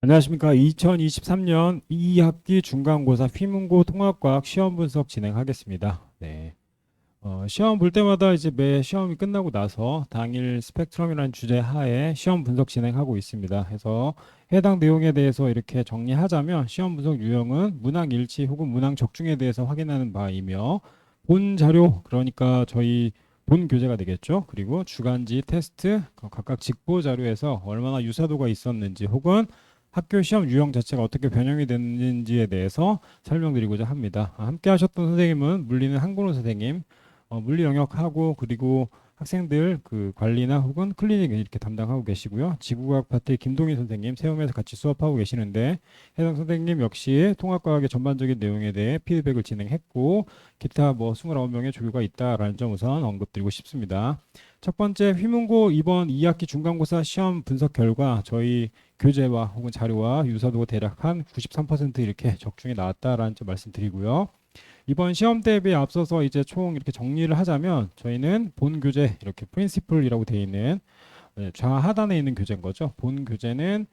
안녕하십니까. 2023년 2학기 중간고사 휘문고 통합과학 시험 분석 진행하겠습니다. 네. 시험 볼 때마다 이제 매 시험이 끝나고 나서 당일 스펙트럼이라는 주제 하에 시험 분석 진행하고 있습니다. 그래서 해당 내용에 대해서 이렇게 정리하자면 시험 분석 유형은 문항 일치 혹은 문항 적중에 대해서 확인하는 바이며 본 자료, 그러니까 저희 본 교재가 되겠죠. 그리고 주간지 테스트, 각각 직보 자료에서 얼마나 유사도가 있었는지 혹은 학교 시험 유형 자체가 어떻게 변형이 됐는지에 대해서 설명드리고자 합니다. 함께 하셨던 선생님은 물리는 한근호 선생님, 물리 영역하고 그리고 학생들 그 관리나 혹은 클리닉 이렇게 담당하고 계시고요. 지구과학 파트 김동희 선생님 세움에서 같이 수업하고 계시는데 해당 선생님 역시 통합과학의 전반적인 내용에 대해 피드백을 진행했고 기타 뭐 29명의 조교가 있다라는 점 우선 언급드리고 싶습니다. 첫 번째 휘문고 이번 2학기 중간고사 시험 분석 결과 저희 교재와 혹은 자료와 유사도가 대략 한 93% 이렇게 적중이 나왔다라는 점 말씀드리고요. 이번 시험 대비에 앞서서 이제 총 이렇게 정리를 하자면 저희는 본 교재 이렇게 프린시플이라고 되어 있는 좌하단에 있는 교재인 거죠. 본 교재는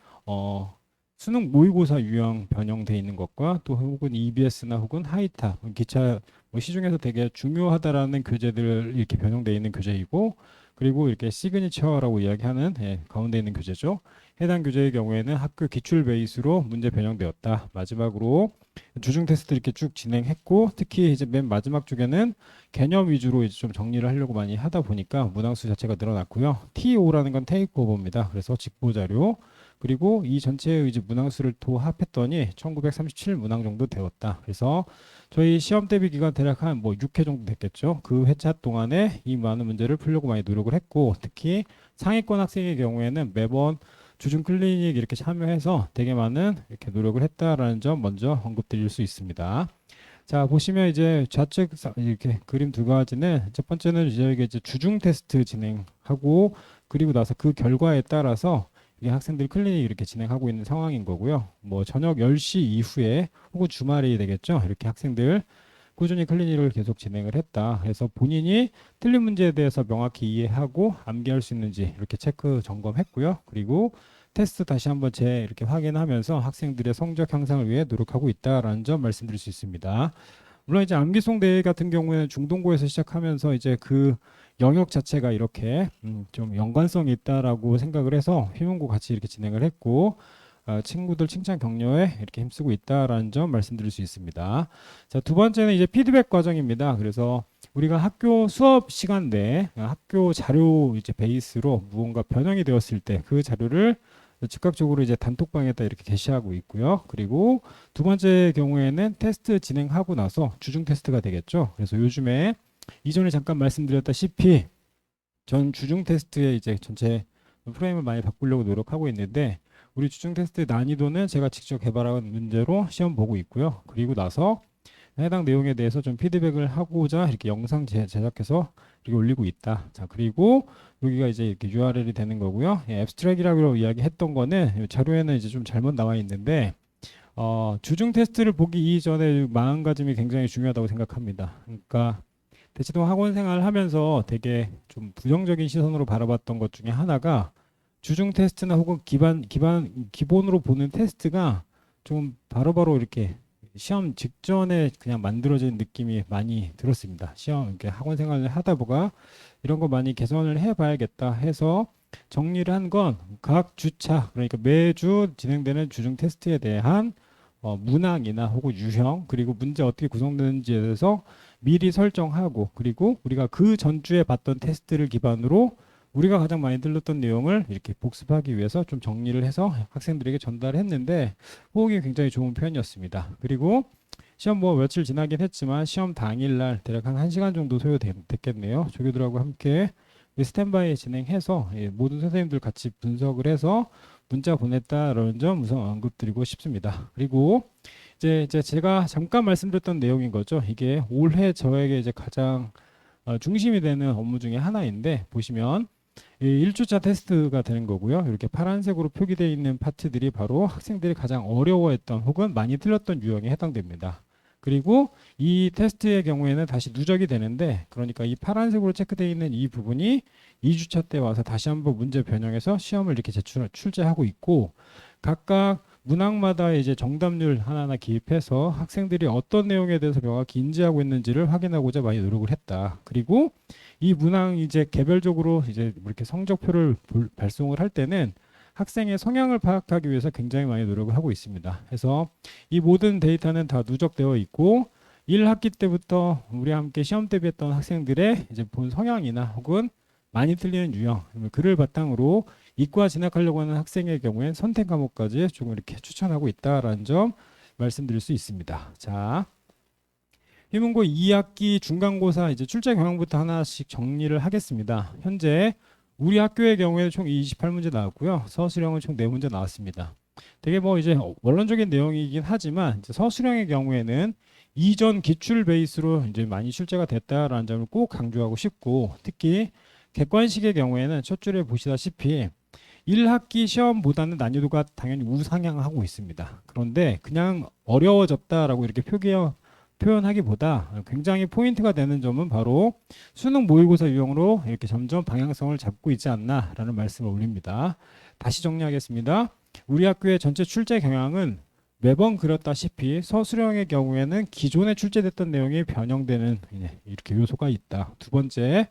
수능 모의고사 유형 변형돼 있는 것과 또 혹은 EBS나 혹은 하이타 기차 뭐 시중에서 되게 중요하다라는 교재들 이렇게 변형돼 있는 교재이고 그리고 이렇게 시그니처라고 이야기하는 가운데 있는 교재죠. 해당 교재의 경우에는 학교 기출 베이스로 문제 변형되었다. 마지막으로 주중 테스트 이렇게 쭉 진행했고 특히 이제 맨 마지막 쪽에는 개념 위주로 이제 좀 정리를 하려고 많이 하다 보니까 문항수 자체가 늘어났고요. TO라는 건 테이크 오버입니다. 그래서 직보 자료 그리고 이 전체의 이제 문항수를 도합했더니 1937 문항 정도 되었다. 그래서 저희 시험 대비 기간 대략 한 뭐 6회 정도 됐겠죠. 그 회차 동안에 이 많은 문제를 풀려고 많이 노력을 했고 특히 상위권 학생의 경우에는 매번 주중 클리닉 이렇게 참여해서 되게 많은 이렇게 노력을 했다라는 점 먼저 언급드릴 수 있습니다. 자, 보시면 이제 좌측 이렇게 그림 두 가지는 첫 번째는 저희가 이제 주중 테스트 진행하고 그리고 나서 그 결과에 따라서 이게 학생들 클리닉 이렇게 진행하고 있는 상황인 거고요. 뭐 저녁 10시 이후에 혹은 주말이 되겠죠. 이렇게 학생들 꾸준히 클리닉을 계속 진행을 했다. 그래서 본인이 틀린 문제에 대해서 명확히 이해하고 암기할 수 있는지 이렇게 체크 점검했고요. 그리고 테스트 다시 한번 이렇게 확인하면서 학생들의 성적 향상을 위해 노력하고 있다라는 점 말씀드릴 수 있습니다. 물론 이제 암기송 대회 같은 경우에는 중동고에서 시작하면서 이제 그 영역 자체가 이렇게 좀 연관성이 있다라고 생각을 해서 휘문고 같이 이렇게 진행을 했고 친구들 칭찬 격려에 이렇게 힘쓰고 있다라는 점 말씀드릴 수 있습니다. 자, 두 번째는 이제 피드백 과정입니다. 그래서 우리가 학교 수업 시간 내에 학교 자료 이제 베이스로 무언가 변형이 되었을 때 그 자료를 즉각적으로 이제 단톡방에다 이렇게 게시하고 있고요. 그리고 두 번째 경우에는 테스트 진행하고 나서 주중 테스트가 되겠죠. 그래서 요즘에 이전에 잠깐 말씀드렸다시피 전 주중 테스트에 이제 전체 프레임을 많이 바꾸려고 노력하고 있는데 우리 주중 테스트 난이도는 제가 직접 개발한 문제로 시험 보고 있고요. 그리고 나서 해당 내용에 대해서 좀 피드백을 하고자 이렇게 영상 제작해서 이렇게 올리고 있다. 자, 그리고 여기가 이제 이렇게 URL이 되는 거고요. 앱스트랙이라고 이야기했던 거는 자료에는 이제 좀 잘못 나와 있는데 주중 테스트를 보기 이전에 마음가짐이 굉장히 중요하다고 생각합니다. 그러니까 대치동 학원 생활을 하면서 되게 좀 부정적인 시선으로 바라봤던 것 중에 하나가 주중 테스트나 혹은 기본으로 보는 테스트가 좀 바로바로 이렇게 시험 직전에 그냥 만들어진 느낌이 많이 들었습니다. 시험 이렇게 학원 생활을 하다 보가 이런 거 많이 개선을 해봐야겠다 해서 정리를 한 건 각 주차 그러니까 매주 진행되는 주중 테스트에 대한 문항이나 혹은 유형 그리고 문제 어떻게 구성되는지에 대해서 미리 설정하고 그리고 우리가 그 전주에 봤던 테스트를 기반으로 우리가 가장 많이 들렀던 내용을 이렇게 복습하기 위해서 좀 정리를 해서 학생들에게 전달했는데 호응이 굉장히 좋은 편이었습니다. 그리고 시험 뭐 며칠 지나긴 했지만 시험 당일날 대략 한 1시간 정도 소요됐겠네요. 조교들하고 함께 스탠바이 진행해서 모든 선생님들 같이 분석을 해서 문자 보냈다라는 점 우선 언급드리고 싶습니다. 그리고 이제 제가 잠깐 말씀드렸던 내용인 거죠. 이게 올해 저에게 이제 가장 중심이 되는 업무 중에 하나인데 보시면 이 1주차 테스트가 되는 거고요. 이렇게 파란색으로 표기되어 있는 파트들이 바로 학생들이 가장 어려워했던 혹은 많이 틀렸던 유형에 해당됩니다. 그리고 이 테스트의 경우에는 다시 누적이 되는데 그러니까 이 파란색으로 체크되어 있는 이 부분이 2주차 때 와서 다시 한번 문제 변형해서 시험을 이렇게 출제하고 있고 각각 문항마다 이제 정답률 하나하나 기입해서 학생들이 어떤 내용에 대해서 명확히 인지하고 있는지를 확인하고자 많이 노력을 했다. 그리고 이 문항 이제 개별적으로 이제 이렇게 성적표를 발송을 할 때는 학생의 성향을 파악하기 위해서 굉장히 많이 노력을 하고 있습니다. 그래서 이 모든 데이터는 다 누적되어 있고 1학기 때부터 우리와 함께 시험 대비했던 학생들의 이제 본 성향이나 혹은 많이 틀리는 유형, 그를 바탕으로 이과 진학하려고 하는 학생의 경우엔 선택 과목까지 조금 이렇게 추천하고 있다라는 점 말씀드릴 수 있습니다. 자, 희문고 2학기 중간고사 이제 출제 경향부터 하나씩 정리를 하겠습니다. 현재 우리 학교의 경우에는 총 28문제 나왔고요. 서술형은 총 4문제 나왔습니다. 되게 뭐 이제 원론적인 내용이긴 하지만 이제 서술형의 경우에는 이전 기출 베이스로 이제 많이 출제가 됐다라는 점을 꼭 강조하고 싶고, 특히 객관식의 경우에는 첫 줄에 보시다시피 1학기 시험보다는 난이도가 당연히 우상향하고 있습니다. 그런데 그냥 어려워졌다라고 이렇게 표현하기보다 굉장히 포인트가 되는 점은 바로 수능 모의고사 유형으로 이렇게 점점 방향성을 잡고 있지 않나라는 말씀을 올립니다. 다시 정리하겠습니다. 우리 학교의 전체 출제 경향은 매번 그렸다시피 서술형의 경우에는 기존에 출제됐던 내용이 변형되는 이렇게 요소가 있다. 두 번째,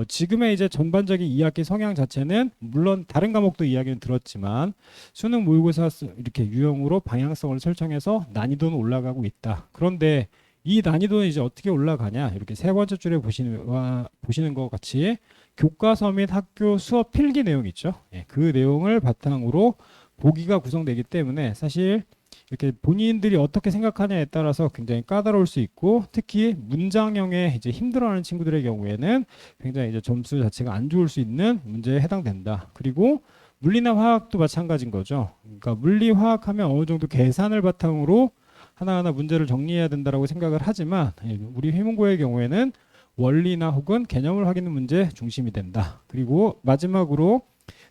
지금의 이제 전반적인 2학기 성향 자체는 물론 다른 과목도 이야기는 들었지만 수능 모의고사 이렇게 유형으로 방향성을 설정해서 난이도는 올라가고 있다. 그런데 이 난이도는 이제 어떻게 올라가냐? 이렇게 세 번째 줄에 보시는 것 같이 교과서 및 학교 수업 필기 내용 있죠. 예, 그 내용을 바탕으로 보기가 구성되기 때문에 사실 이렇게 본인들이 어떻게 생각하냐에 따라서 굉장히 까다로울 수 있고, 특히 문장형에 이제 힘들어하는 친구들의 경우에는 굉장히 이제 점수 자체가 안 좋을 수 있는 문제에 해당된다. 그리고 물리나 화학도 마찬가지인 거죠. 그러니까 물리, 화학하면 어느 정도 계산을 바탕으로 하나하나 문제를 정리해야 된다라고 생각을 하지만 우리 희문고의 경우에는 원리나 혹은 개념을 확인하는 문제 중심이 된다. 그리고 마지막으로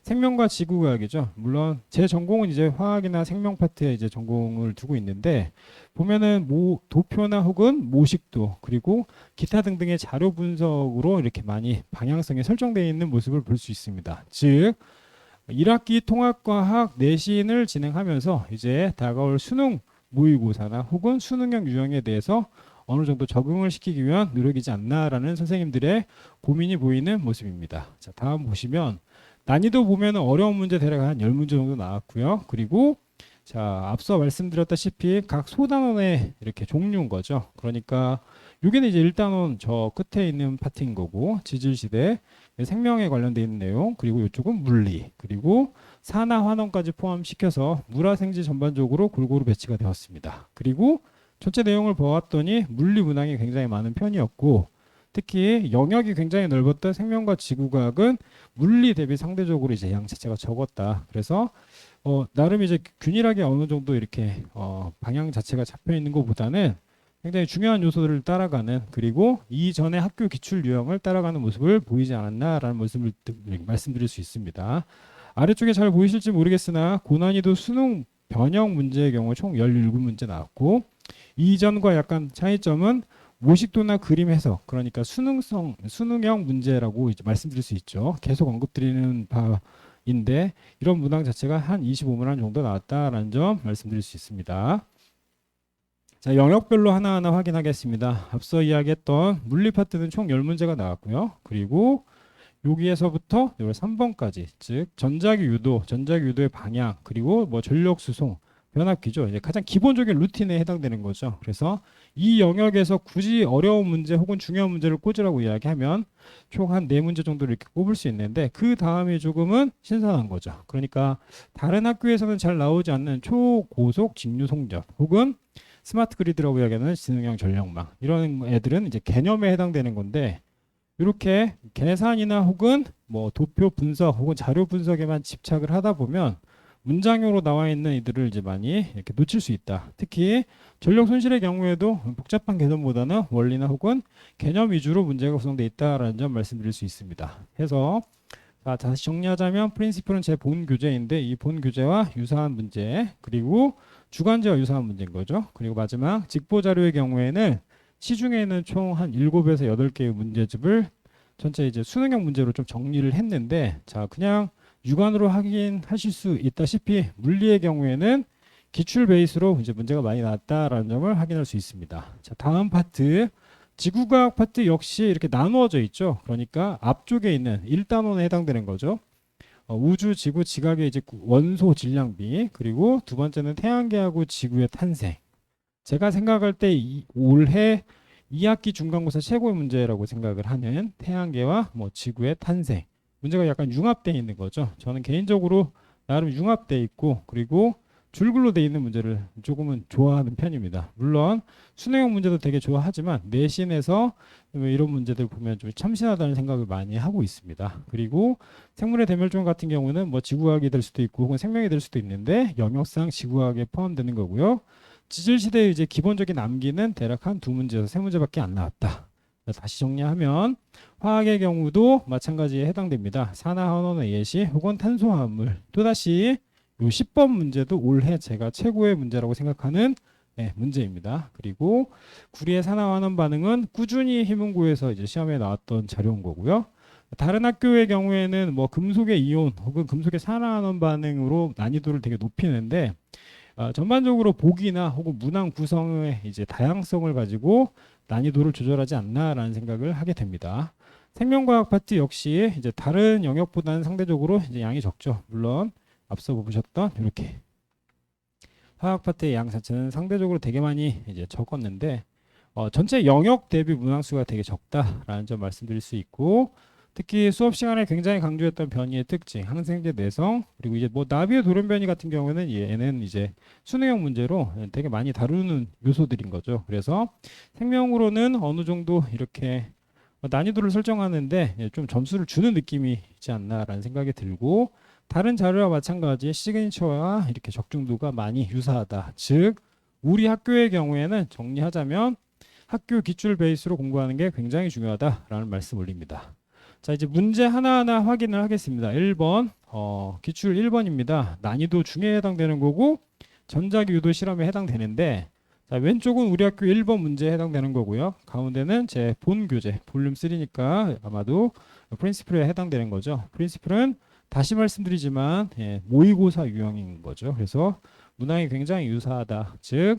생명과 지구과학이죠. 물론 제 전공은 이제 화학이나 생명 파트에 이제 전공을 두고 있는데, 보면은 도표나 혹은 모식도 그리고 기타 등등의 자료 분석으로 이렇게 많이 방향성이 설정되어 있는 모습을 볼 수 있습니다. 즉 1학기 통합과학 내신을 진행하면서 이제 다가올 수능 모의고사나 혹은 수능형 유형에 대해서 어느 정도 적응을 시키기 위한 노력이지 않나라는 선생님들의 고민이 보이는 모습입니다. 자, 다음 보시면 난이도 보면 어려운 문제 대략 한 10문제 정도 나왔고요. 그리고 자, 앞서 말씀드렸다시피 각 소단원의 이렇게 종류인 거죠. 그러니까 여기는 이제 1단원 저 끝에 있는 파트인 거고, 지질시대, 생명에 관련되어 있는 내용, 그리고 이쪽은 물리, 그리고 산화 환원까지 포함시켜서 물화생지 전반적으로 골고루 배치가 되었습니다. 그리고 전체 내용을 보았더니 물리 문항이 굉장히 많은 편이었고, 특히 영역이 굉장히 넓었던 생명과 지구과학은 물리 대비 상대적으로 이제 양 자체가 적었다. 그래서 나름 이제 균일하게 어느 정도 이렇게 방향 자체가 잡혀 있는 것보다는 굉장히 중요한 요소들을 따라가는, 그리고 이전의 학교 기출 유형을 따라가는 모습을 보이지 않았나라는 모습을 말씀드릴 수 있습니다. 아래쪽에 잘 보이실지 모르겠으나 고난이도 수능 변형 문제의 경우 총 17문제 나왔고, 이전과 약간 차이점은 모식도나 그림 해석, 그러니까 수능형 문제라고 이제 말씀드릴 수 있죠. 계속 언급드리는 바인데 이런 문항 자체가 한 25문항 정도 나왔다라는 점 말씀드릴 수 있습니다. 자, 영역별로 하나하나 확인하겠습니다. 앞서 이야기했던 물리 파트는 총 10문제가 나왔고요. 그리고 여기에서부터 3번까지, 즉 전자기 유도, 전자기 유도의 방향, 그리고 뭐 전력 수송, 변압기죠. 이제 가장 기본적인 루틴에 해당되는 거죠. 그래서 이 영역에서 굳이 어려운 문제 혹은 중요한 문제를 꽂으라고 이야기하면 총 한 4문제 정도를 이렇게 꼽을 수 있는데, 그 다음이 조금은 신선한 거죠. 그러니까 다른 학교에서는 잘 나오지 않는 초고속 직류 송전 혹은 스마트 그리드라고 이야기하는 지능형 전력망, 이런 애들은 이제 개념에 해당되는 건데, 이렇게 계산이나 혹은 뭐 도표 분석 혹은 자료 분석에만 집착을 하다 보면 문장형으로 나와 있는 이들을 이제 많이 이렇게 놓칠 수 있다. 특히 전력 손실의 경우에도 복잡한 개념보다는 원리나 혹은 개념 위주로 문제가 구성되어 있다라는 점 말씀드릴 수 있습니다. 해서 자, 다시 정리하자면 프린시플은 제 본 교재인데 이 본 교재와 유사한 문제, 그리고 주관제와 유사한 문제인 거죠. 그리고 마지막 직보 자료의 경우에는 시중에는 총 한 7에서 8개의 문제집을 전체 이제 수능형 문제로 좀 정리를 했는데, 자, 그냥 육안으로 확인하실 수 있다시피 물리의 경우에는 기출 베이스로 이제 문제가 많이 나왔다라는 점을 확인할 수 있습니다. 자, 다음 파트. 지구과학 파트 역시 이렇게 나누어져 있죠. 그러니까 앞쪽에 있는 1단원에 해당되는 거죠. 우주, 지구, 지각의 이제 원소 질량비, 그리고 두 번째는 태양계하고 지구의 탄생. 제가 생각할 때 올해 2학기 중간고사 최고의 문제라고 생각을 하는 태양계와 뭐 지구의 탄생. 문제가 약간 융합되어 있는 거죠. 저는 개인적으로 나름 융합되어 있고, 그리고 줄글로 되어 있는 문제를 조금은 좋아하는 편입니다. 물론 수능형 문제도 되게 좋아하지만 내신에서 이런 문제들 보면 좀 참신하다는 생각을 많이 하고 있습니다. 그리고 생물의 대멸종 같은 경우는 뭐 지구과학이 될 수도 있고 혹은 생명이 될 수도 있는데 영역상 지구과학에 포함되는 거고요. 지질시대의 이제 기본적인 암기는 대략 한 두 문제에서 세 문제밖에 안 나왔다. 다시 정리하면 화학의 경우도 마찬가지에 해당됩니다. 산화환원의 예시 혹은 탄소화합물. 또다시 요 10번 문제도 올해 제가 최고의 문제라고 생각하는 문제입니다. 그리고 구리의 산화환원 반응은 꾸준히 희문고에서 이제 시험에 나왔던 자료인 거고요. 다른 학교의 경우에는 뭐 금속의 이온 혹은 금속의 산화환원 반응으로 난이도를 되게 높이는데 전반적으로 보기나 혹은 문항 구성의 이제 다양성을 가지고 난이도를 조절하지 않나라는 생각을 하게 됩니다. 생명과학 파트 역시 이제 다른 영역보다는 상대적으로 이제 양이 적죠. 물론 앞서 보셨던 이렇게 화학 파트의 양 자체는 상대적으로 되게 많이 이제 적었는데 전체 영역 대비 문항수가 되게 적다라는 점 말씀드릴 수 있고, 특히 수업 시간에 굉장히 강조했던 변이의 특징, 항생제 내성, 그리고 이제 뭐 나비의 돌연변이 같은 경우에는 얘는 이제 수능형 문제로 되게 많이 다루는 요소들인 거죠. 그래서 생명으로는 어느 정도 이렇게 난이도를 설정하는데 좀 점수를 주는 느낌이 있지 않나라는 생각이 들고, 다른 자료와 마찬가지 시그니처와 이렇게 적중도가 많이 유사하다. 즉 우리 학교의 경우에는 정리하자면 학교 기출 베이스로 공부하는 게 굉장히 중요하다라는 말씀 올립니다. 자, 이제 문제 하나하나 확인을 하겠습니다. 1번 기출 1번입니다. 난이도 중에 해당되는 거고 전자기 유도 실험에 해당되는데, 자, 왼쪽은 우리 학교 1번 문제에 해당되는 거고요. 가운데는 제 본 교재 볼륨 3니까 아마도 프린시플에 해당되는 거죠. 프린시플은 다시 말씀드리지만 모의고사 유형인 거죠. 그래서 문항이 굉장히 유사하다. 즉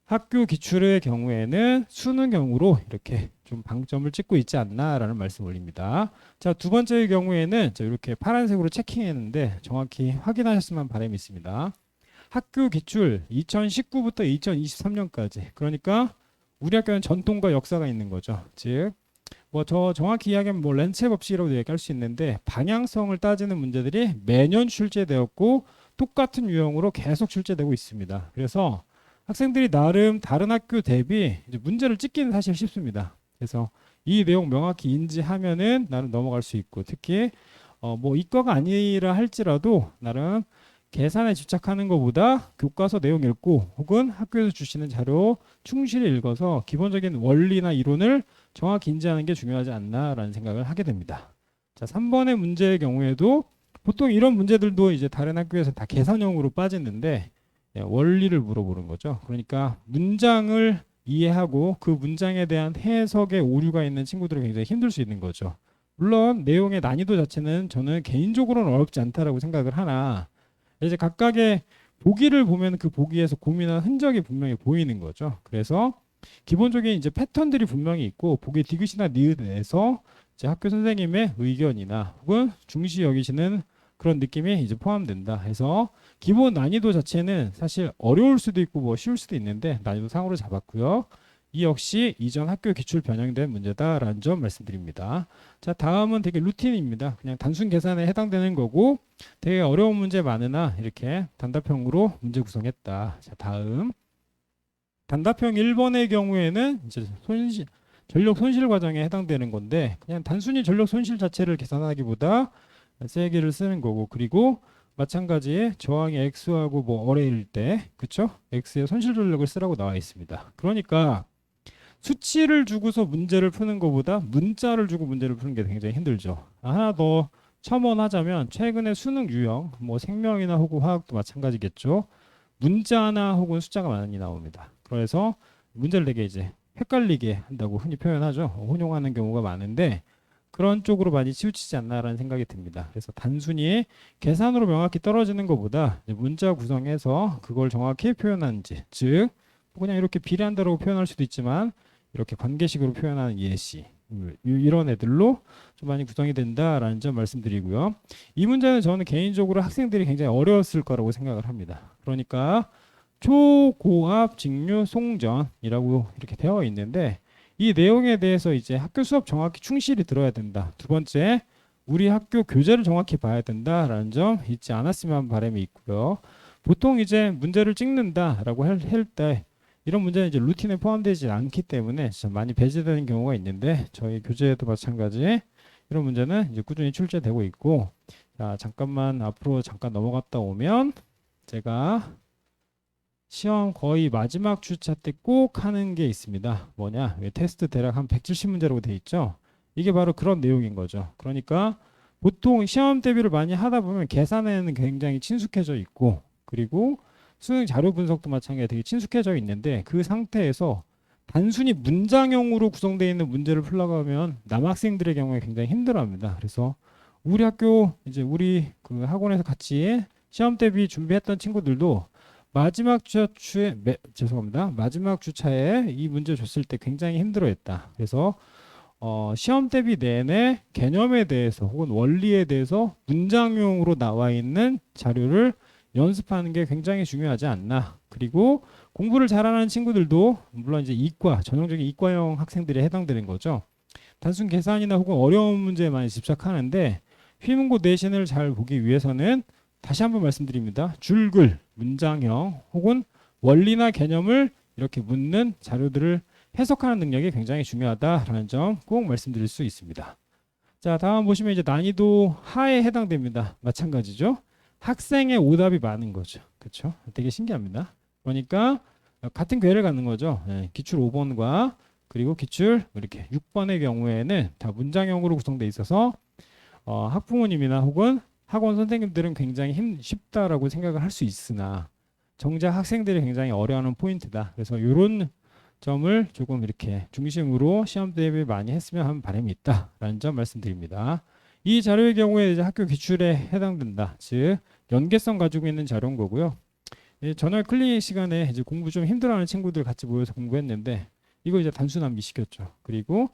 학교 기출의 경우에는 수능형으로 이렇게 좀 방점을 찍고 있지 않나라는 말씀 올립니다. 자, 두 번째의 경우에는 이렇게 파란색으로 체킹했는데 정확히 확인하셨으면 바람이 있습니다. 학교 기출 2019부터 2023년까지. 그러니까 우리 학교는 전통과 역사가 있는 거죠. 즉 뭐 저 정확히 이야기하면 뭐 렌체 법칙이라고 얘기할 수 있는데 방향성을 따지는 문제들이 매년 출제되었고 똑같은 유형으로 계속 출제되고 있습니다. 그래서 학생들이 나름 다른 학교 대비 이제 문제를 찍기는 사실 쉽습니다. 그래서 이 내용 명확히 인지하면은 나름 넘어갈 수 있고, 특히 뭐 이과가 아니라 할지라도 나름 계산에 집착하는 것보다 교과서 내용 읽고 혹은 학교에서 주시는 자료 충실히 읽어서 기본적인 원리나 이론을 정확히 인지하는 게 중요하지 않나라는 생각을 하게 됩니다. 자, 3번의 문제의 경우에도 보통 이런 문제들도 이제 다른 학교에서 다 계산형으로 빠지는데 원리를 물어보는 거죠. 그러니까 문장을 이해하고 그 문장에 대한 해석에 오류가 있는 친구들은 굉장히 힘들 수 있는 거죠. 물론 내용의 난이도 자체는 저는 개인적으로는 어렵지 않다라고 생각을 하나, 이제 각각의 보기를 보면 그 보기에서 고민한 흔적이 분명히 보이는 거죠. 그래서 기본적인 이제 패턴들이 분명히 있고 보기 디귿이나 니은에서 이제 학교 선생님의 의견이나 혹은 중시 여기시는 그런 느낌이 이제 포함된다 해서 기본 난이도 자체는 사실 어려울 수도 있고 뭐 쉬울 수도 있는데 난이도 상으로 잡았고요. 이 역시 이전 학교 기출 변형된 문제다라는 점 말씀드립니다. 자, 다음은 되게 루틴입니다. 그냥 단순 계산에 해당되는 거고 되게 어려운 문제 많으나 이렇게 단답형으로 문제 구성했다. 자, 다음 단답형 1번의 경우에는 이제 전력 손실 과정에 해당되는 건데 그냥 단순히 전력 손실 자체를 계산하기보다 세기를 쓰는 거고, 그리고 마찬가지에 저항이 X하고 뭐 어레일 때 그쵸? X의 손실 전력을 쓰라고 나와 있습니다. 그러니까 수치를 주고서 문제를 푸는 것보다 문자를 주고 문제를 푸는 게 굉장히 힘들죠. 하나 더 첨언하자면 최근에 수능 유형 뭐 생명이나 혹은 화학도 마찬가지겠죠. 문자나 혹은 숫자가 많이 나옵니다. 그래서 문제를 되게 이제 헷갈리게 한다고 흔히 표현하죠. 혼용하는 경우가 많은데 그런 쪽으로 많이 치우치지 않나라는 생각이 듭니다. 그래서 단순히 계산으로 명확히 떨어지는 것보다 이제 문자 구성해서 그걸 정확히 표현하는지, 즉 그냥 이렇게 비례한다라고 표현할 수도 있지만 이렇게 관계식으로 표현하는 예시, 이런 애들로 좀 많이 구성이 된다라는 점 말씀드리고요. 이 문제는 저는 개인적으로 학생들이 굉장히 어려웠을 거라고 생각을 합니다. 그러니까 초고압 직류 송전이라고 이렇게 되어 있는데 이 내용에 대해서 이제 학교 수업 정확히 충실히 들어야 된다. 두 번째, 우리 학교 교재를 정확히 봐야 된다라는 점 잊지 않았으면 하는 바람이 있고요. 보통 이제 문제를 찍는다라고 할 때 이런 문제는 이제 루틴에 포함되지 않기 때문에 진짜 많이 배제되는 경우가 있는데 저희 교재에도 마찬가지 이런 문제는 이제 꾸준히 출제되고 있고, 자 잠깐만 앞으로 잠깐 넘어갔다 오면 제가 시험 거의 마지막 주차 때 꼭 하는 게 있습니다. 뭐냐? 테스트 대략 한 170문제라고 돼 있죠. 이게 바로 그런 내용인 거죠. 그러니까 보통 시험 대비를 많이 하다 보면 계산에는 굉장히 친숙해져 있고, 그리고 수능 자료 분석도 마찬가지로 되게 친숙해져 있는데 그 상태에서 단순히 문장형으로 구성되어 있는 문제를 풀려고 하면 남학생들의 경우에 굉장히 힘들어합니다. 그래서 우리 학교 이제 우리 그 학원에서 같이 시험 대비 준비했던 친구들도 마지막 주차에 이 문제 줬을 때 굉장히 힘들어했다. 그래서 시험 대비 내내 개념에 대해서 혹은 원리에 대해서 문장용으로 나와 있는 자료를 연습하는 게 굉장히 중요하지 않나. 그리고 공부를 잘하는 친구들도 물론 이제 이과, 전형적인 이과형 학생들에 해당되는 거죠. 단순 계산이나 혹은 어려운 문제에 많이 집착하는데 휘문고 내신을 잘 보기 위해서는 다시 한번 말씀드립니다. 줄글, 문장형 혹은 원리나 개념을 이렇게 묻는 자료들을 해석하는 능력이 굉장히 중요하다라는 점 꼭 말씀드릴 수 있습니다. 자, 다음 보시면 이제 난이도 하에 해당됩니다. 마찬가지죠. 학생의 오답이 많은 거죠. 그렇죠? 되게 신기합니다. 그러니까 같은 궤를 갖는 거죠. 기출 5번과 그리고 기출 이렇게 6번의 경우에는 다 문장형으로 구성되어 있어서 학부모님이나 혹은 학원 선생님들은 굉장히 쉽다라고 생각을 할 수 있으나 정작 학생들이 굉장히 어려워하는 포인트다. 그래서 이런 점을 조금 이렇게 중심으로 시험 대비 많이 했으면 하는 바람이 있다라는 점 말씀드립니다. 이 자료의 경우에 이제 학교 기출에 해당된다. 즉 연계성 가지고 있는 자료인 거고요. 저녁 클리닉 시간에 이제 공부 좀 힘들어하는 친구들 같이 모여서 공부했는데 이거 이제 단순한 미시켰죠. 그리고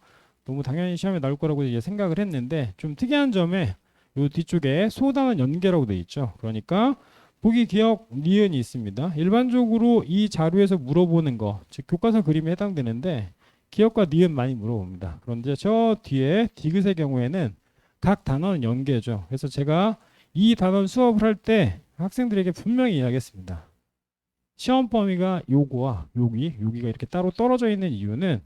너무 당연히 시험에 나올 거라고 이제 생각을 했는데 좀 특이한 점에 요 뒤쪽에 소단원 연계라고 되어 있죠. 그러니까 보기 기억 니은이 있습니다. 일반적으로 이 자료에서 물어보는 거, 즉 교과서 그림에 해당되는데 기억과 니은 많이 물어봅니다. 그런데 저 뒤에 디귿의 경우에는 각 단어는 연계죠. 그래서 제가 이 단원 수업을 할 때 학생들에게 분명히 이야기했습니다. 시험 범위가 요거와 여기가 이렇게 따로 떨어져 있는 이유는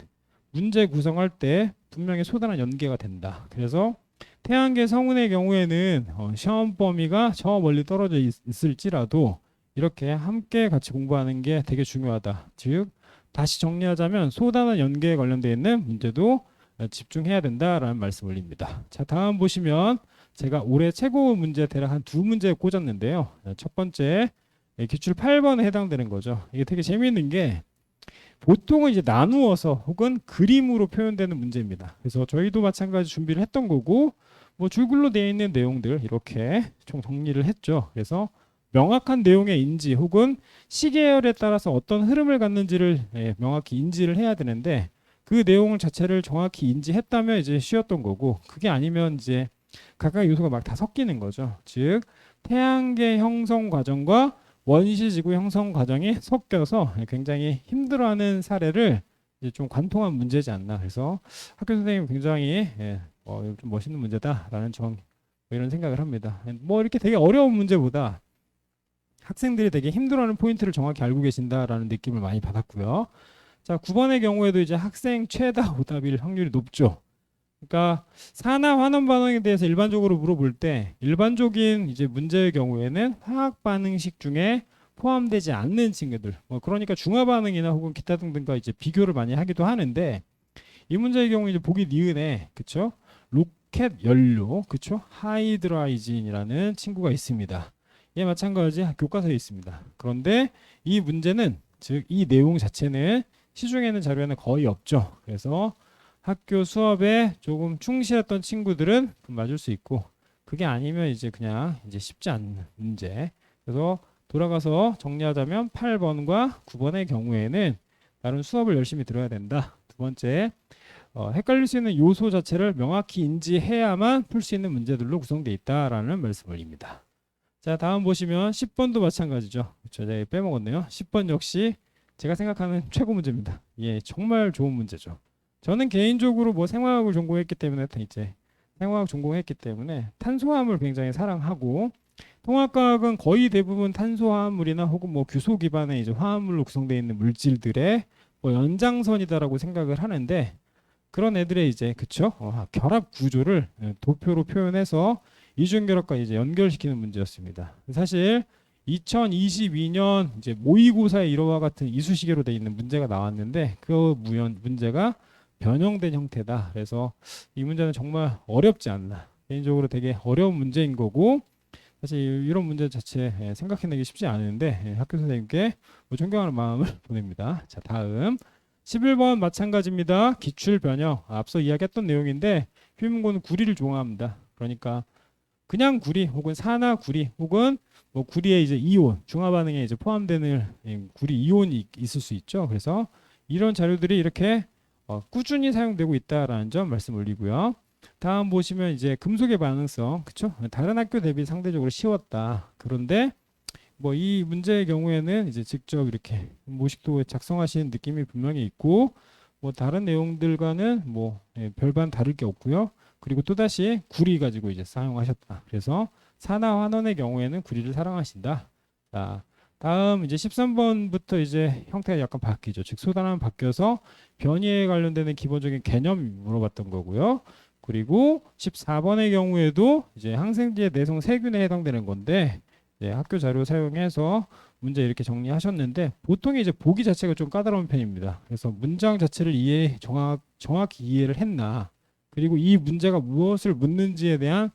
문제 구성할 때 분명히 소단원 연계가 된다. 그래서 태양계 성운의 경우에는 시험 범위가 저 멀리 떨어져 있을지라도 이렇게 함께 같이 공부하는 게 되게 중요하다. 즉 다시 정리하자면 소단원 연계에 관련되어 있는 문제도 집중해야 된다라는 말씀 올립니다. 자, 다음 보시면 제가 올해 최고 문제 대략 한 두 문제 꽂았는데요. 첫 번째 기출 8번에 해당되는 거죠. 이게 되게 재미있는 게 보통은 이제 나누어서 혹은 그림으로 표현되는 문제입니다. 그래서 저희도 마찬가지 준비를 했던 거고 뭐 줄글로 되어 있는 내용들 이렇게 총 정리를 했죠. 그래서 명확한 내용의 인지 혹은 시계열에 따라서 어떤 흐름을 갖는지를 명확히 인지를 해야 되는데 그 내용 자체를 정확히 인지했다면 이제 쉬웠던 거고 그게 아니면 이제 각각 요소가 막 다 섞이는 거죠. 즉 태양계 형성 과정과 원시지구 형성 과정이 섞여서 굉장히 힘들어하는 사례를 이제 좀 관통한 문제지 않나. 그래서 학교 선생님 굉장히 좀 멋있는 문제다라는 뭐 이런 생각을 합니다. 뭐 이렇게 되게 어려운 문제보다 학생들이 되게 힘들어하는 포인트를 정확히 알고 계신다라는 느낌을 많이 받았고요. 자, 9번의 경우에도 이제 학생 최다 오답일 확률이 높죠. 그러니까 산화 환원 반응에 대해서 일반적으로 물어볼 때 일반적인 이제 문제의 경우에는 화학 반응식 중에 포함되지 않는 친구들, 뭐 그러니까 중화 반응이나 혹은 기타 등등과 이제 비교를 많이 하기도 하는데 이 문제의 경우 이제 보기 니은에 그쵸? 로켓 연료 그쵸? 하이드라이진이라는 친구가 있습니다. 얘 마찬가지 교과서에 있습니다. 그런데 이 문제는 즉 이 내용 자체는 시중에는 자료에는 거의 없죠. 그래서 학교 수업에 조금 충실했던 친구들은 맞을 수 있고, 그게 아니면 이제 그냥 이제 쉽지 않은 문제. 그래서 돌아가서 정리하자면 8번과 9번의 경우에는 나름 수업을 열심히 들어야 된다. 두 번째, 헷갈릴 수 있는 요소 자체를 명확히 인지해야만 풀 수 있는 문제들로 구성되어 있다라는 말씀을입니다. 자, 다음 보시면 10번도 마찬가지죠. 그렇죠. 제가 빼먹었네요. 10번 역시 제가 생각하는 최고 문제입니다. 예, 정말 좋은 문제죠. 저는 개인적으로 뭐 생화학을 전공했기 때문에 이제 생화학 전공했기 때문에 탄소화합을 굉장히 사랑하고, 통합과학은 거의 대부분 탄소화합물이나 혹은 뭐 규소 기반의 이제 화합물로 구성되어 있는 물질들의 뭐 연장선이다라고 생각을 하는데, 그런 애들의 이제 그쵸? 결합 구조를 도표로 표현해서 이중결합과 이제 연결시키는 문제였습니다. 사실 2022년 이제 모의고사에 이러와 같은 이수시개로 되어 있는 문제가 나왔는데, 그 문제가 변형된 형태다. 그래서 이 문제는 정말 어렵지 않나. 개인적으로 되게 어려운 문제인 거고, 사실 이런 문제 자체 생각해내기 쉽지 않은데 학교 선생님께 뭐 존경하는 마음을 보냅니다. 자, 다음 11번 마찬가지입니다. 기출 변형. 앞서 이야기했던 내용인데 휘문고는 구리를 좋아합니다. 그러니까 그냥 구리 혹은 산화 구리 혹은 뭐 구리에 이제 이온 중화 반응에 이제 포함되는 구리 이온이 있을 수 있죠. 그래서 이런 자료들이 이렇게 꾸준히 사용되고 있다라는 점 말씀 올리고요. 다음 보시면 이제 금속의 반응성, 그쵸? 다른 학교 대비 상대적으로 쉬웠다. 그런데 뭐 이 문제의 경우에는 이제 직접 이렇게 모식도 작성하시는 느낌이 분명히 있고, 뭐 다른 내용들과는 뭐 별반 다를 게 없고요. 그리고 또다시 구리 가지고 이제 사용하셨다. 그래서 산화 환원의 경우에는 구리를 사랑하신다. 자, 다음 이제 13번부터 이제 형태가 약간 바뀌죠. 즉 소단하면 바뀌어서 변이에 관련되는 기본적인 개념 물어봤던 거고요. 그리고 14번의 경우에도 이제 항생제의 내성 세균에 해당되는 건데, 이제 학교 자료 사용해서 문제 이렇게 정리하셨는데, 보통 이제 보기 자체가 좀 까다로운 편입니다. 그래서 문장 자체를 정확히 이해를 했나, 그리고 이 문제가 무엇을 묻는지에 대한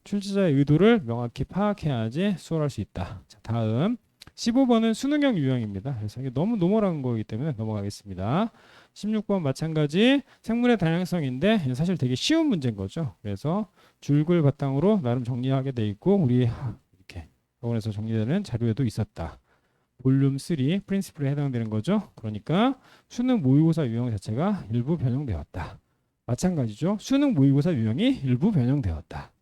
출제자의 의도를 명확히 파악해야지 수월할 수 있다. 자, 다음 15번은 수능형 유형입니다. 그래서 이게 너무 노멀한 거기 때문에 넘어가겠습니다. 16번 마찬가지 생물의 다양성인데 사실 되게 쉬운 문제인 거죠. 그래서 줄글 바탕으로 나름 정리하게 돼 있고, 우리 이렇게 학원에서 정리되는 자료에도 있었다. 볼륨 3 프린시플에 해당되는 거죠. 그러니까 수능 모의고사 유형 자체가 일부 변형되었다. 마찬가지죠. 수능 모의고사 유형이 일부 변형되었다.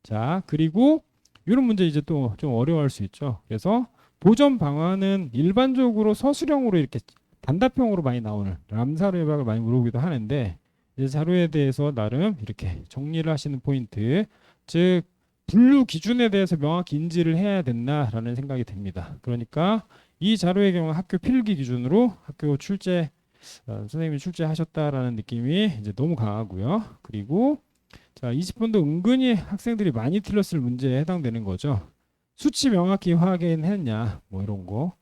자, 그리고 이런 문제 이제 또 좀 어려워할 수 있죠. 그래서 보전 방안은 일반적으로 서술형으로 이렇게 단답형으로 많이 나오는 람사르 해박을 많이 물어보기도 하는데, 이제 자료에 대해서 나름 이렇게 정리를 하시는 포인트, 즉 분류 기준에 대해서 명확히 인지를 해야 된다라는 생각이 듭니다. 그러니까 이 자료의 경우 학교 필기 기준으로 학교 출제 선생님이 출제하셨다라는 느낌이 이제 너무 강하고요. 그리고 자, 20번도 은근히 학생들이 많이 틀렸을 문제에 해당되는 거죠. 수치 명확히 확인했냐, 뭐 이런 거.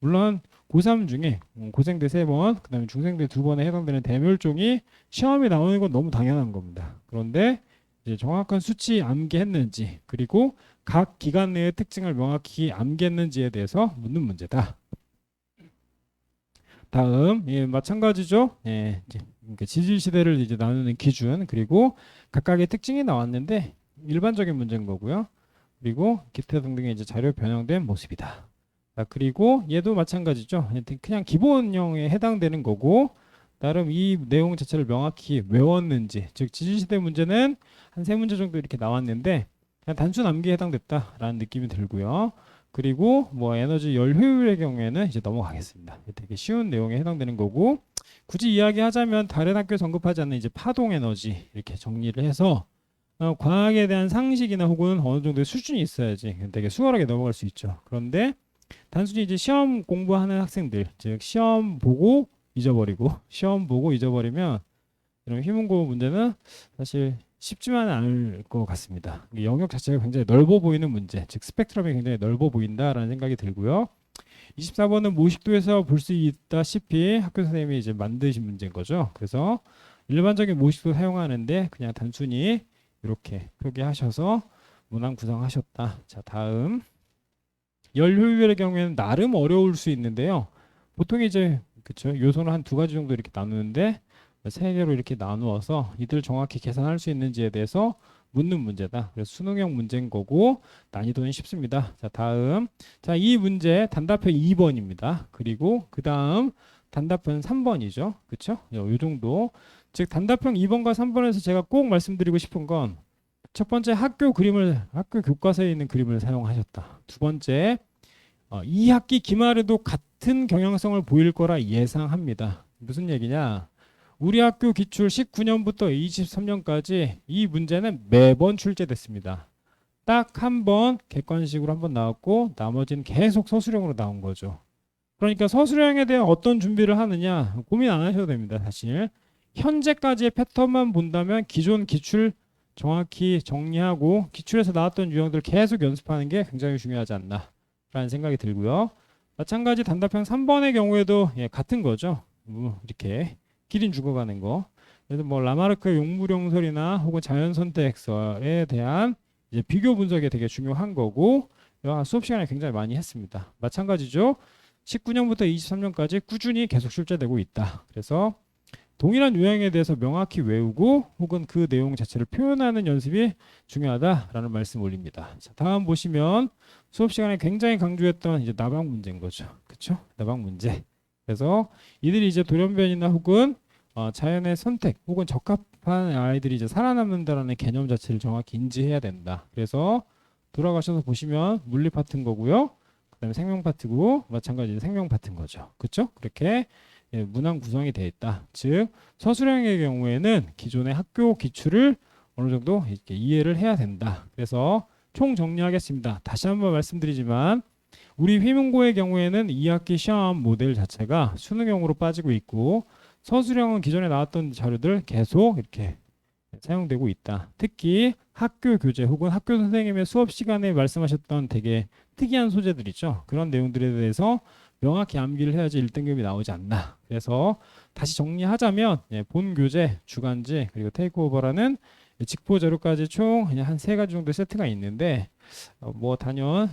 물론 고3 중에 고생대 3번, 그다음에 중생대 2번에 해당되는 대멸종이 시험에 나오는 건 너무 당연한 겁니다. 그런데 이제 정확한 수치 암기했는지, 그리고 각 기간 내의 특징을 명확히 암기했는지에 대해서 묻는 문제다. 다음, 예, 마찬가지죠. 예, 이제 그러니까 지질 시대를 이제 나누는 기준, 그리고 각각의 특징이 나왔는데 일반적인 문제인 거고요. 그리고 기타 등등의 이제 자료 변형된 모습이다. 자, 그리고 얘도 마찬가지죠. 그냥 기본형에 해당되는 거고, 나름 이 내용 자체를 명확히 외웠는지, 즉 지질 시대 문제는 한 3문제 정도 이렇게 나왔는데 그냥 단순 암기에 해당됐다라는 느낌이 들고요. 그리고 뭐 에너지 열 효율의 경우에는 이제 넘어가겠습니다. 되게 쉬운 내용에 해당되는 거고, 굳이 이야기하자면 다른 학교에서 언급하지 않는 이제 파동 에너지 이렇게 정리를 해서 과학에 대한 상식이나 혹은 어느 정도의 수준이 있어야지 되게 수월하게 넘어갈 수 있죠. 그런데 단순히 이제 시험 공부하는 학생들, 즉 시험 보고 잊어버리고 시험 보고 잊어버리면 이런 휘문고 문제는 사실 쉽지만은 않을 것 같습니다. 영역 자체가 굉장히 넓어 보이는 문제, 즉 스펙트럼이 굉장히 넓어 보인다라는 생각이 들고요. 24번은 모식도에서 볼 수 있다시피 학교 선생님이 이제 만드신 문제인 거죠. 그래서 일반적인 모식도 사용하는데 그냥 단순히 이렇게 표기하셔서 문항 구성하셨다. 자, 다음 열 효율의 경우에는 나름 어려울 수 있는데요. 보통 이제 그쵸, 요소는 한 2가지 정도 이렇게 나누는데 세 개로 이렇게 나누어서 이들 정확히 계산할 수 있는지에 대해서 묻는 문제다. 그래서 수능형 문제인 거고 난이도는 쉽습니다. 자, 다음. 자, 이 문제 단답형 2번입니다. 그리고 그 다음 단답형 3번이죠. 그쵸? 요 정도. 즉 단답형 2번과 3번에서 제가 꼭 말씀드리고 싶은 건 첫 번째 학교 교과서에 있는 그림을 사용하셨다. 두 번째, 2학기 기말에도 같은 경향성을 보일 거라 예상합니다. 무슨 얘기냐? 우리 학교 기출 19년부터 23년까지 이 문제는 매번 출제됐습니다. 딱 한 번 객관식으로 한 번 나왔고 나머지는 계속 서술형으로 나온 거죠. 그러니까 서술형에 대한 어떤 준비를 하느냐 고민 안 하셔도 됩니다. 사실 현재까지의 패턴만 본다면 기존 기출 정확히 정리하고 기출에서 나왔던 유형들 계속 연습하는 게 굉장히 중요하지 않나 라는 생각이 들고요. 마찬가지 단답형 3번의 경우에도 같은 거죠. 이렇게 기린 죽어가는 거. 그래서 뭐 라마르크의 용물용설이나 혹은 자연선택설에 대한 이제 비교 분석이 되게 중요한 거고 수업 시간에 굉장히 많이 했습니다. 마찬가지죠. 19년부터 23년까지 꾸준히 계속 출제되고 있다. 그래서 동일한 유형에 대해서 명확히 외우고 혹은 그 내용 자체를 표현하는 연습이 중요하다라는 말씀 올립니다. 자, 다음 보시면 수업 시간에 굉장히 강조했던 이제 나방 문제인 거죠. 그렇죠? 나방 문제. 그래서 이들이 이제 돌연변이나 혹은 자연의 선택 혹은 적합한 아이들이 이제 살아남는다라는 개념 자체를 정확히 인지해야 된다. 그래서 돌아가셔서 보시면 물리 파트인 거고요. 그다음에 생명 파트고 마찬가지로 생명 파트인 거죠. 그렇죠? 그렇게 문항 구성이 되어 있다. 즉 서술형의 경우에는 기존의 학교 기출을 어느 정도 이렇게 이해를 해야 된다. 그래서 총 정리하겠습니다. 다시 한번 말씀드리지만 우리 휘문고의 경우에는 2학기 시험 모델 자체가 수능형으로 빠지고 있고 서술형은 기존에 나왔던 자료들 계속 이렇게 사용되고 있다. 특히 학교 교재 혹은 학교 선생님의 수업 시간에 말씀하셨던 되게 특이한 소재들이죠. 그런 내용들에 대해서 명확히 암기를 해야지 1등급이 나오지 않나. 그래서 다시 정리하자면 본 교재, 주간지, 그리고 테이크오버라는 직보 자료까지 총 그냥 한 세 가지 정도 세트가 있는데 뭐 단연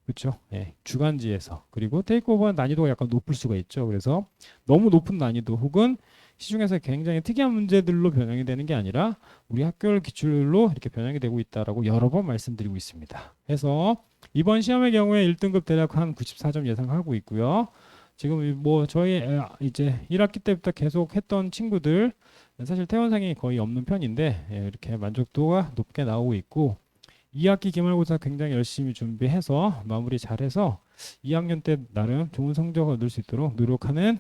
그렇죠. 주간지에서 그리고 테이크오버는 난이도가 약간 높을 수가 있죠. 그래서 너무 높은 난이도 혹은 시중에서 굉장히 특이한 문제들로 변형이 되는 게 아니라 우리 학교를 기출로 이렇게 변형이 되고 있다라고 여러 번 말씀드리고 있습니다. 해서 이번 시험의 경우에 1등급 대략 한 94점 예상하고 있고요. 지금 뭐 저희 이제 1학기 때부터 계속 했던 친구들 사실 퇴원상이 거의 없는 편인데 이렇게 만족도가 높게 나오고 있고 2학기 기말고사 굉장히 열심히 준비해서 마무리 잘해서 2학년 때 나름 좋은 성적을 얻을 수 있도록 노력하는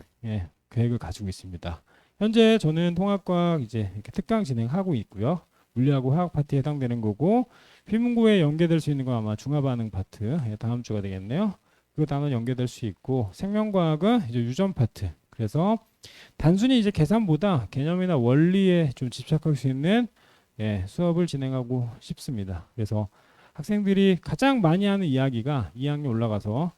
계획을 가지고 있습니다. 현재 저는 통합과학 이제 이렇게 특강 진행하고 있고요. 물리하고 화학 파트에 해당되는 거고 휘문고에 연계될 수 있는 건 아마 중화반응 파트 다음 주가 되겠네요. 그 다음은 연계될 수 있고 생명과학은 이제 유전 파트. 그래서 단순히 이제 계산보다 개념이나 원리에 좀 집착할 수 있는 수업을 진행하고 싶습니다. 그래서 학생들이 가장 많이 하는 이야기가 2학년 올라가서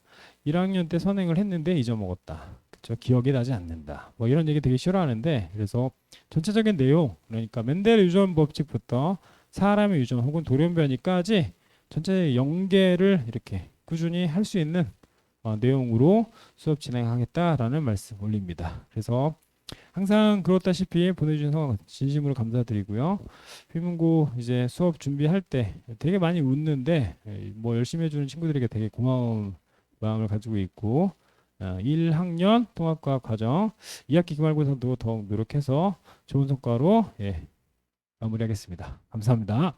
1학년 때 선행을 했는데 잊어먹었다. 그쵸? 기억이 나지 않는다. 뭐 이런 얘기 되게 싫어하는데 그래서 전체적인 내용 그러니까 멘델의 유전 법칙부터 사람의 유전 혹은 돌연변이까지 전체 연계를 이렇게 꾸준히 할 수 있는 내용으로 수업 진행하겠다라는 말씀 올립니다. 그래서 항상 그렇다시피 보내주셔서 진심으로 감사드리고요. 휘문고 이제 수업 준비할 때 되게 많이 웃는데 뭐 열심히 해주는 친구들에게 되게 고마운 마음을 가지고 있고 1학년 통합과학 과정 2학기 기말고사도 더욱 노력해서 좋은 성과로 마무리하겠습니다. 감사합니다.